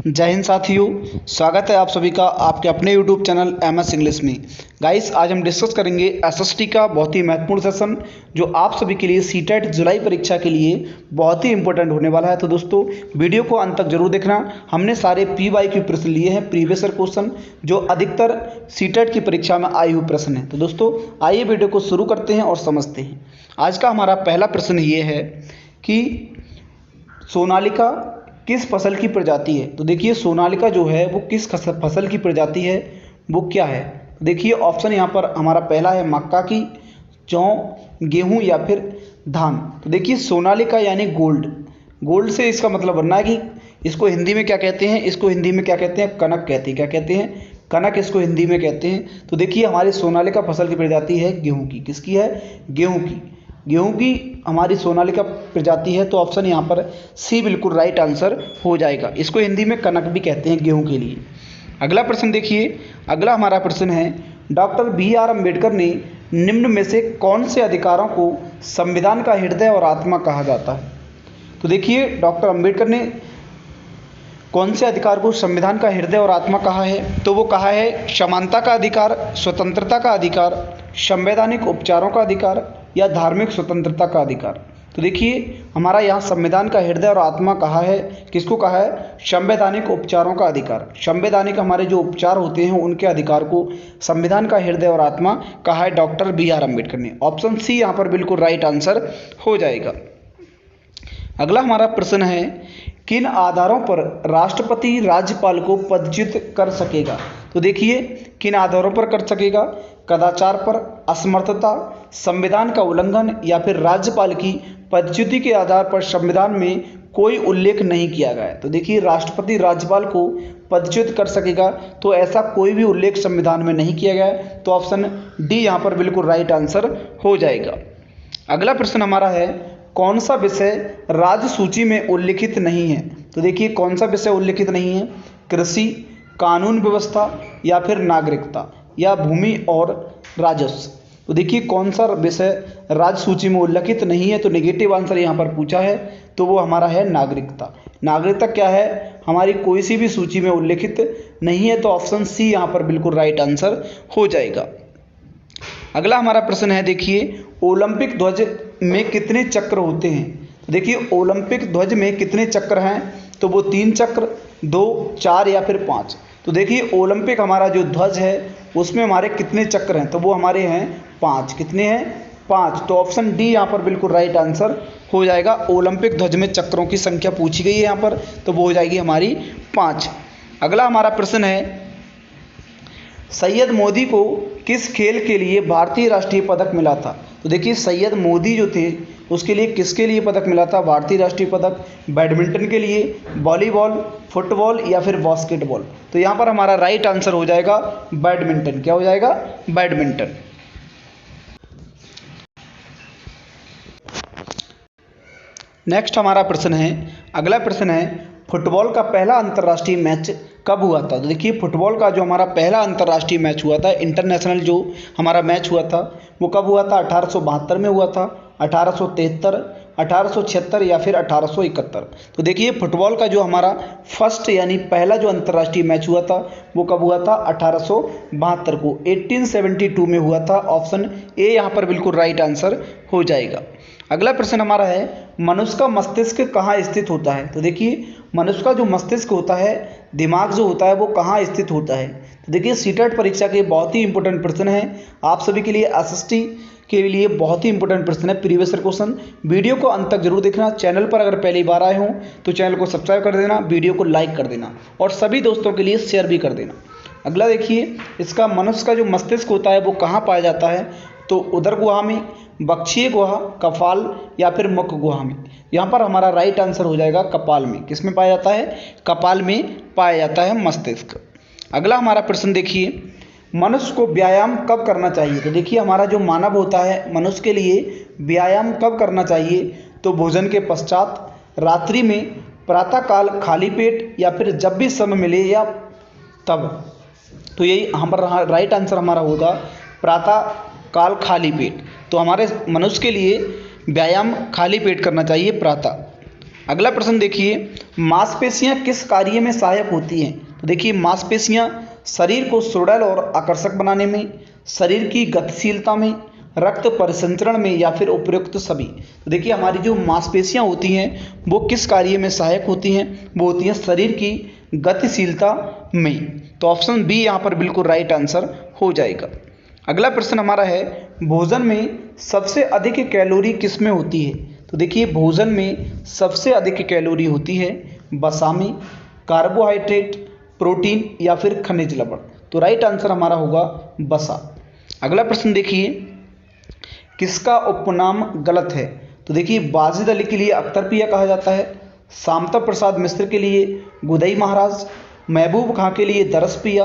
जय हिंद साथियों, स्वागत है आप सभी का आपके अपने YouTube चैनल MS इंग्लिश में। गाइस, आज हम डिस्कस करेंगे SST का बहुत ही महत्वपूर्ण सेशन जो आप सभी के लिए सीटेट जुलाई परीक्षा के लिए बहुत ही इंपॉर्टेंट होने वाला है। तो दोस्तों, वीडियो को अंत तक जरूर देखना। हमने सारे PYQ प्रश्न लिए हैं, प्रीवियस ईयर क्वेश्चन जो अधिकतर सीटेट की परीक्षा में आए हुए प्रश्न हैं। तो दोस्तों, आइए वीडियो को शुरू करते हैं और समझते हैं। आज का हमारा पहला प्रश्न ये है कि सोनालिका किस फसल की प्रजाति है। तो देखिए, सोनालिका जो है वो किस फसल की प्रजाति है, वो क्या है। देखिए, ऑप्शन यहाँ पर हमारा पहला है मक्का की, जौ, गेहूं या फिर धान। तो देखिए, सोनालिका यानी गोल्ड से इसका मतलब बनना है कि इसको हिंदी में क्या कहते हैं, इसको हिंदी में क्या कहते हैं, कनक कहते हैं। क्या कहते हैं? कनक इसको हिंदी में कहते हैं। तो देखिए, हमारी सोनालिका फसल की प्रजाति है गेहूं की। किसकी है? गेहूं की हमारी सोनालिका प्रजाति है। तो ऑप्शन यहाँ पर सी बिल्कुल राइट आंसर हो जाएगा। इसको हिंदी में कनक भी कहते हैं गेहूं के लिए। अगला प्रश्न देखिए, अगला हमारा प्रश्न है डॉक्टर BR अम्बेडकर ने निम्न में से कौन से अधिकारों को संविधान का हृदय और आत्मा कहा जाता है। तो देखिए, डॉक्टर अम्बेडकर ने कौन से अधिकार को संविधान का हृदय और आत्मा कहा है। तो वो कहा है समानता का अधिकार, स्वतंत्रता का अधिकार, संवैधानिक उपचारों का अधिकार या धार्मिक स्वतंत्रता का अधिकार। तो देखिए, हमारा यहाँ संविधान का हृदय और आत्मा कहा है। किसको कहा है? संवैधानिक उपचारों का अधिकार। संवैधानिक हमारे जो उपचार होते हैं उनके अधिकार को संविधान का हृदय और आत्मा कहा है डॉक्टर BR अम्बेडकर ने। ऑप्शन सी यहाँ पर बिल्कुल राइट आंसर हो जाएगा। अगला हमारा प्रश्न है किन आधारों पर राष्ट्रपति राज्यपाल को पदच्युत कर सकेगा। तो देखिए, किन आधारों पर कर सकेगा? कदाचार पर, असमर्थता, संविधान का उल्लंघन या फिर राज्यपाल की पदच्युति के आधार पर संविधान में कोई उल्लेख नहीं किया गया है। तो देखिए, राष्ट्रपति राज्यपाल को पदच्युत कर सकेगा, तो ऐसा कोई भी उल्लेख संविधान में नहीं किया गया है। तो ऑप्शन डी यहाँ पर बिल्कुल राइट आंसर हो जाएगा। अगला प्रश्न हमारा है कौन सा विषय राज्य सूची में उल्लिखित नहीं है। तो देखिए, कौन सा विषय उल्लिखित नहीं है? कृषि, कानून व्यवस्था या फिर नागरिकता या भूमि और राजस्व। तो देखिए, कौन सा विषय राज्य सूची में उल्लिखित नहीं है। तो नेगेटिव आंसर यहाँ पर पूछा है, तो वो हमारा है नागरिकता। नागरिकता क्या है? हमारी कोई सी भी सूची में उल्लिखित नहीं है। तो ऑप्शन सी यहाँ पर बिल्कुल राइट आंसर हो जाएगा। अगला हमारा प्रश्न है देखिए, ओलंपिक ध्वज में कितने चक्र होते हैं। तो देखिए, ओलंपिक ध्वज में कितने चक्र हैं। तो वो 3 चक्र, 2, 4 या फिर 5। तो देखिए, ओलंपिक हमारा जो ध्वज है उसमें हमारे कितने चक्र हैं। तो वो हमारे हैं 5। कितने हैं? 5। तो ऑप्शन डी यहाँ पर बिल्कुल राइट आंसर हो जाएगा। ओलंपिक ध्वज में चक्रों की संख्या पूछी गई है यहाँ पर, तो वो हो जाएगी हमारी 5। अगला हमारा प्रश्न है सैयद मोदी को किस खेल के लिए भारतीय राष्ट्रीय पदक मिला था। तो देखिए, सैयद मोदी जो थे उसके लिए किसके लिए पदक मिला था? भारतीय राष्ट्रीय पदक बैडमिंटन के लिए, वॉलीबॉल, फुटबॉल या फिर बास्केटबॉल। तो यहाँ पर हमारा राइट आंसर हो जाएगा बैडमिंटन। क्या हो जाएगा? बैडमिंटन। नेक्स्ट हमारा प्रश्न है, अगला प्रश्न है फुटबॉल का पहला अंतर्राष्ट्रीय मैच कब हुआ था। तो देखिए, फुटबॉल का जो हमारा पहला अंतर्राष्ट्रीय मैच हुआ था, इंटरनेशनल जो हमारा मैच हुआ था, वो कब हुआ था? 1872 में हुआ था, 1873, 1876 या फिर 1871। तो देखिए, फुटबॉल का जो हमारा फर्स्ट यानी पहला जो अंतर्राष्ट्रीय मैच हुआ था वो कब हुआ था? 1872 को, 1872 में हुआ था। ऑप्शन ए यहाँ पर बिल्कुल राइट आंसर हो जाएगा। अगला प्रश्न हमारा है मनुष्य का मस्तिष्क कहाँ स्थित होता है। तो देखिए, मनुष्य का जो मस्तिष्क होता है, दिमाग जो होता है, वो कहाँ स्थित होता है। तो देखिए, सीटेट परीक्षा के बहुत ही इंपॉर्टेंट प्रश्न है आप सभी के लिए। SST के लिए बहुत ही इंपॉर्टेंट प्रश्न है, प्रीवियस ईयर क्वेश्चन। वीडियो को अंत तक जरूर देखना। चैनल पर अगर पहली बार आए हों तो चैनल को सब्सक्राइब कर देना, वीडियो को लाइक कर देना और सभी दोस्तों के लिए शेयर भी कर देना। अगला देखिए, इसका मनुष्य का जो मस्तिष्क होता है वो कहाँ पाया जाता है। तो उदर गुहा में, बक्षीय गुहा, कपाल या फिर मुख गुहा में। यहाँ पर हमारा राइट आंसर हो जाएगा कपाल में। किस में पाया जाता है? कपाल में पाया जाता है मस्तिष्क। अगला हमारा प्रश्न देखिए, मनुष्य को व्यायाम कब करना चाहिए। तो देखिए, हमारा जो मानव होता है मनुष्य के लिए व्यायाम कब करना चाहिए। तो भोजन के पश्चात, रात्रि में, प्रातःकाल खाली पेट या फिर जब भी समय मिले या तब। तो यही हमारा राइट आंसर हमारा होगा प्रातः काल खाली पेट। तो हमारे मनुष्य के लिए व्यायाम खाली पेट करना चाहिए प्रातः। अगला प्रश्न देखिए, मांसपेशियां किस कार्य में सहायक होती हैं? तो देखिए मांसपेशियां शरीर को सुडौल और आकर्षक बनाने में, शरीर की गतिशीलता में, रक्त परिसंचरण में या फिर उपयुक्त सभी। तो देखिए हमारी जो मांसपेशियां होती हैं वो किस कार्य में सहायक होती हैं? वो होती हैं शरीर की गतिशीलता में। तो ऑप्शन बी यहाँ पर बिल्कुल राइट आंसर हो जाएगा। अगला प्रश्न हमारा है, भोजन में सबसे अधिक कैलोरी किस में होती है? तो देखिए भोजन में सबसे अधिक कैलोरी होती है वसा में, कार्बोहाइड्रेट, प्रोटीन या फिर खनिज लवण। तो राइट आंसर हमारा होगा वसा। अगला प्रश्न देखिए, किसका उपनाम गलत है? तो देखिए वाजिद अली के लिए अख्तर पिया कहा जाता है, शामता प्रसाद मिश्र के लिए गुदई महाराज, महबूब खां के लिए दरस पिया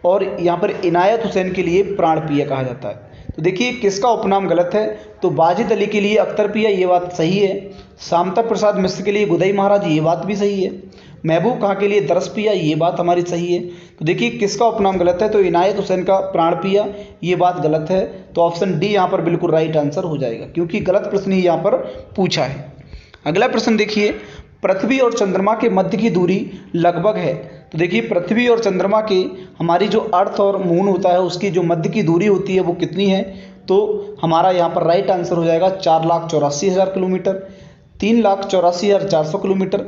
और यहाँ पर इनायत हुसैन के लिए प्राण पिया कहा जाता है। तो देखिए किसका उपनाम गलत है? तो वाजिद अली के लिए अख्तर पिया, ये बात सही है। शामता प्रसाद मिश्र के लिए गुदई महाराज, ये बात भी सही है। महबूब खां के लिए दरस पिया, ये बात हमारी सही है। तो देखिए किसका उपनाम गलत है? तो इनायत हुसैन का प्राण पिया, ये बात गलत है। तो ऑप्शन डी यहाँ पर बिल्कुल राइट आंसर हो जाएगा, क्योंकि गलत प्रश्न ही यहाँ पर पूछा है। अगला प्रश्न देखिए, पृथ्वी और चंद्रमा के मध्य की दूरी लगभग है। तो देखिए पृथ्वी और चंद्रमा के, हमारी जो अर्थ और मून होता है उसकी जो मध्य की दूरी होती है वो कितनी है? तो हमारा यहाँ पर राइट आंसर हो जाएगा 4,84,000 किलोमीटर, 3,84,400 किलोमीटर,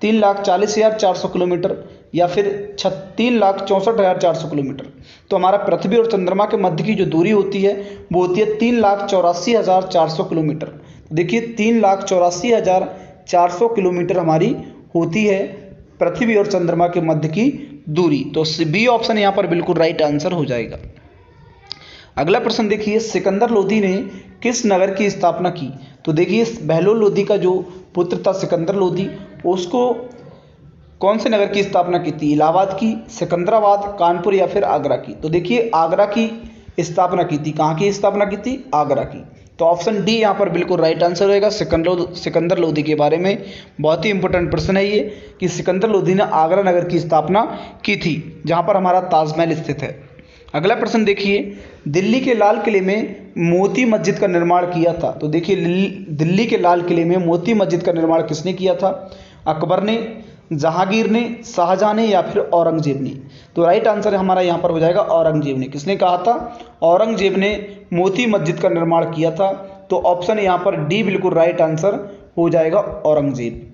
3,40,400 किलोमीटर या फिर 3,64,400 किलोमीटर। तो हमारा पृथ्वी और चंद्रमा के मध्य की जो दूरी होती है वो होती है 3,84,400 किलोमीटर। देखिए 3,84,400 किलोमीटर हमारी होती है पृथ्वी और चंद्रमा के मध्य की दूरी। तो बी ऑप्शन यहाँ पर बिल्कुल राइट आंसर हो जाएगा। अगला प्रश्न देखिए, सिकंदर लोदी ने किस नगर की स्थापना की? तो देखिए बहलोल लोदी का जो पुत्र था सिकंदर लोदी, उसको कौन से नगर की स्थापना की थी? इलाहाबाद की, सिकंदराबाद, कानपुर या फिर आगरा की? तो देखिए आगरा की स्थापना की थी। कहाँ की स्थापना की थी? आगरा की। तो ऑप्शन डी यहाँ पर बिल्कुल राइट आंसर रहेगा। सिकंदर लोदी के बारे में बहुत ही इंपॉर्टेंट प्रश्न है ये, कि सिकंदर लोदी ने आगरा नगर की स्थापना की थी, जहाँ पर हमारा ताजमहल स्थित है। अगला प्रश्न देखिए, दिल्ली के लाल किले में मोती मस्जिद का निर्माण किया था। तो देखिए दिल्ली के लाल किले में मोती मस्जिद का निर्माण किसने किया था? अकबर ने, जहांगीर ने, शाहजहां ने या फिर औरंगजेब ने? तो राइट आंसर हमारा यहाँ पर हो जाएगा औरंगजेब ने। किसने कहा था? औरंगजेब ने मोती मस्जिद का निर्माण किया था। तो ऑप्शन यहाँ पर डी बिल्कुल राइट आंसर हो जाएगा, औरंगजेब।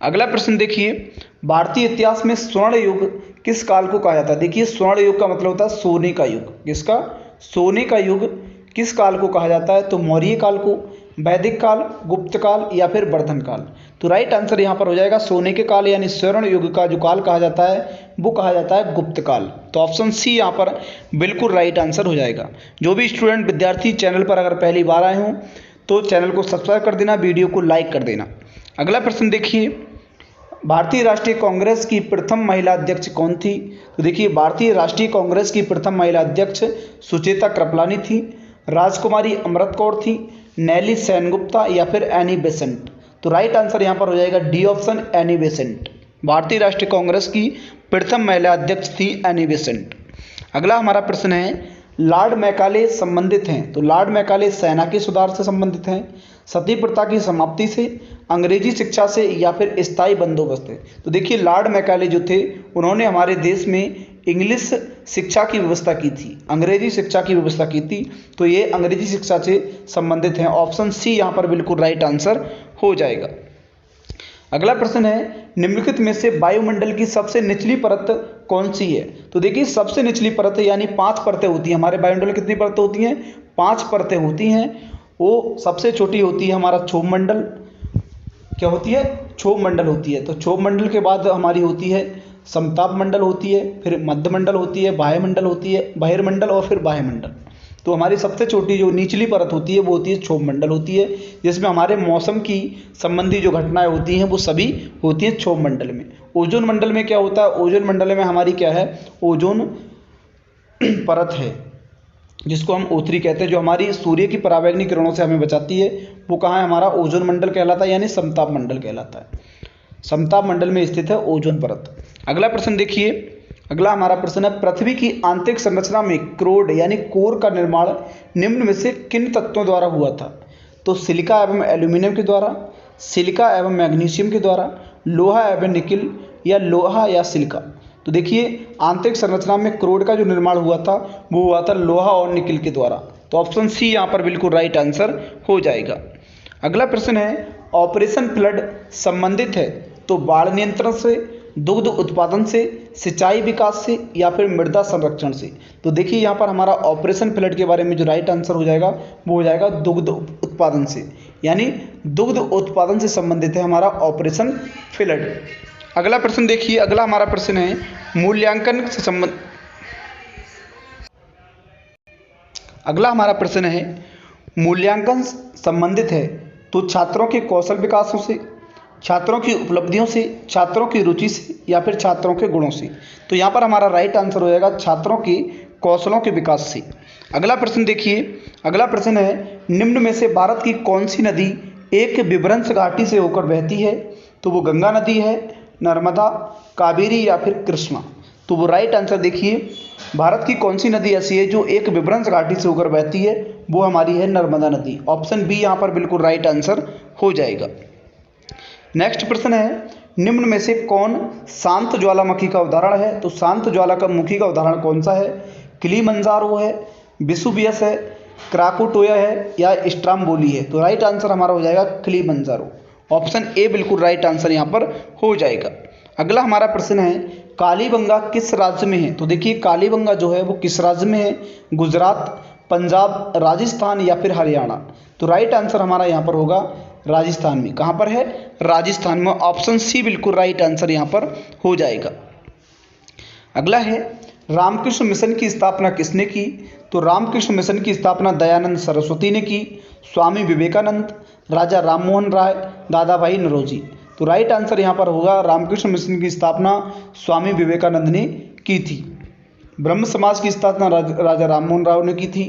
अगला प्रश्न देखिए, भारतीय इतिहास में स्वर्ण युग किस काल को कहा जाता है? देखिए स्वर्ण युग का मतलब होता है सोने का युग। किसका? सोने का युग किस काल को कहा जाता है? तो मौर्य काल को, वैदिक काल, गुप्त काल या फिर वर्धन काल? तो राइट आंसर यहाँ पर हो जाएगा सोने के काल, यानी स्वर्ण युग का जो काल कहा जाता है वो कहा जाता है गुप्त काल। तो ऑप्शन सी यहाँ पर बिल्कुल राइट आंसर हो जाएगा। जो भी स्टूडेंट विद्यार्थी चैनल पर अगर पहली बार आए हों तो चैनल को सब्सक्राइब कर देना, वीडियो को लाइक कर देना। अगला प्रश्न देखिए, भारतीय राष्ट्रीय कांग्रेस की प्रथम महिला अध्यक्ष कौन थी? तो देखिए भारतीय राष्ट्रीय कांग्रेस की प्रथम महिला अध्यक्ष सुचेता कृपलानी थी, राजकुमारी अमृत कौर थी, नेली सेनगुप्ता या फिर एनी बेसेंट? तो राइट आंसर यहाँ पर हो जाएगा डी ऑप्शन, एनी बेसेंट। भारतीय राष्ट्रीय कांग्रेस की प्रथम महिला अध्यक्ष थी एनी बेसेंट। अगला हमारा प्रश्न है, लॉर्ड मैकाले संबंधित हैं। तो लॉर्ड मैकाले सेना के सुधार से संबंधित हैं, सती प्रथा की समाप्ति से, अंग्रेजी शिक्षा से या फिर स्थायी बंदोबस्त है? तो देखिए लॉर्ड मैकाले जो थे उन्होंने हमारे देश में इंग्लिश शिक्षा की व्यवस्था की थी, अंग्रेजी शिक्षा की व्यवस्था की थी। तो ये अंग्रेजी शिक्षा से संबंधित हैं। ऑप्शन सी यहाँ पर बिल्कुल राइट आंसर हो जाएगा। अगला प्रश्न है, निम्नलिखित में से वायुमंडल की सबसे निचली परत कौन सी है? तो देखिए सबसे निचली परत यानी 5 परतें होती हैं हमारे वायुमंडल में। कितनी परतें होती हैं? 5 परतें होती हैं। वो सबसे छोटी होती है हमारा क्षोभ मंडल। क्या होती है? क्षोभ मंडल होती है। तो क्षोभ मंडल के बाद हमारी होती है समताप मंडल होती है, फिर मध्य मंडल होती है, वायुमंडल होती है, बहिर्मंडल और फिर वायुमंडल। तो हमारी सबसे छोटी जो निचली परत होती है वो होती है क्षोभ मंडल होती है, जिसमें हमारे मौसम की संबंधी जो घटनाएं होती हैं वो सभी होती हैं क्षोभ मंडल में। ओजोन मंडल में क्या होता है? ओजोन मंडल में हमारी क्या है? ओजोन परत है, जिसको हम O3 कहते हैं, जो हमारी सूर्य की पराबैंगनी किरणों से हमें बचाती है। वो कहाँ है? हमारा ओजोन मंडल कहलाता है, यानी समताप मंडल कहलाता है। समताप मंडल में स्थित है ओजोन परत। अगला प्रश्न देखिए, अगला हमारा प्रश्न है, पृथ्वी की आंतरिक संरचना में क्रोड यानी कोर का निर्माण निम्न में से किन तत्वों द्वारा हुआ था? तो सिलिका एवं एल्यूमिनियम के द्वारा, सिलिका एवं मैग्नीशियम के द्वारा, लोहा एवं निकिल, या लोहा या सिलिका। तो देखिए आंतरिक संरचना में क्रोड का जो निर्माण हुआ था वो हुआ था लोहा और निकिल के द्वारा। तो ऑप्शन सी यहाँ पर बिल्कुल राइट आंसर हो जाएगा। अगला प्रश्न है, ऑपरेशन फ्लड संबंधित है तो बाढ़ नियंत्रण से, दुग्ध उत्पादन से, सिंचाई विकास से, या फिर मृदा संरक्षण से। तो देखिए यहाँ पर हमारा ऑपरेशन फ्लड के बारे में जो राइट आंसर हो जाएगा वो हो जाएगा दुग्ध उत्पादन से, यानी दुग्ध उत्पादन से संबंधित है हमारा ऑपरेशन फ्लड। अगला प्रश्न देखिए, अगला हमारा प्रश्न है मूल्यांकन से संबंध अगला हमारा प्रश्न है मूल्यांकन संबंधित है तो छात्रों के कौशल विकासों से, छात्रों की उपलब्धियों से, छात्रों की रुचि से, या फिर छात्रों के गुणों से। तो यहाँ पर हमारा राइट आंसर हो जाएगा छात्रों के कौशलों के विकास से। अगला प्रश्न देखिए, अगला प्रश्न है निम्न में से भारत की कौन सी नदी एक विभ्रंश घाटी से होकर बहती है। तो वो गंगा नदी है, नर्मदा, कावेरी, या फिर कृष्णा। तो वो राइट आंसर देखिए, भारत की कौन सी नदी ऐसी है जो एक विभ्रंश घाटी से होकर बहती है, वो हमारी है नर्मदा नदी। ऑप्शन बी यहाँ पर बिल्कुल राइट आंसर हो जाएगा। नेक्स्ट प्रश्न है निम्न में से कौन शांत ज्वालामुखी का उदाहरण है। तो शांत ज्वालामुखी का उदाहरण कौन सा है? किलिमंजारो है, वेसुवियस है, क्राकोटोया है, या स्ट्राम्बोली है। तो राइट आंसर हमारा हो जाएगा किलिमंजारो। ऑप्शन ए बिल्कुल राइट आंसर यहाँ पर हो जाएगा। अगला हमारा प्रश्न है कालीबंगा किस राज्य में है। तो देखिए कालीबंगा जो है वो किस राज्य में है? गुजरात, पंजाब, राजस्थान, या फिर हरियाणा। तो राइट आंसर हमारा यहाँ पर होगा राजस्थान में। कहाँ पर है? राजस्थान में। ऑप्शन सी बिल्कुल राइट आंसर यहाँ पर हो जाएगा। अगला है रामकृष्ण मिशन की स्थापना किसने की। तो रामकृष्ण मिशन की स्थापना दयानंद सरस्वती ने की, स्वामी विवेकानंद, राजा राममोहन राय, दादा भाई नौरोजी। तो राइट आंसर यहाँ पर होगा रामकृष्ण मिशन की स्थापना स्वामी विवेकानंद ने की थी। ब्रह्म समाज की स्थापना राजा राममोहन राय ने की थी।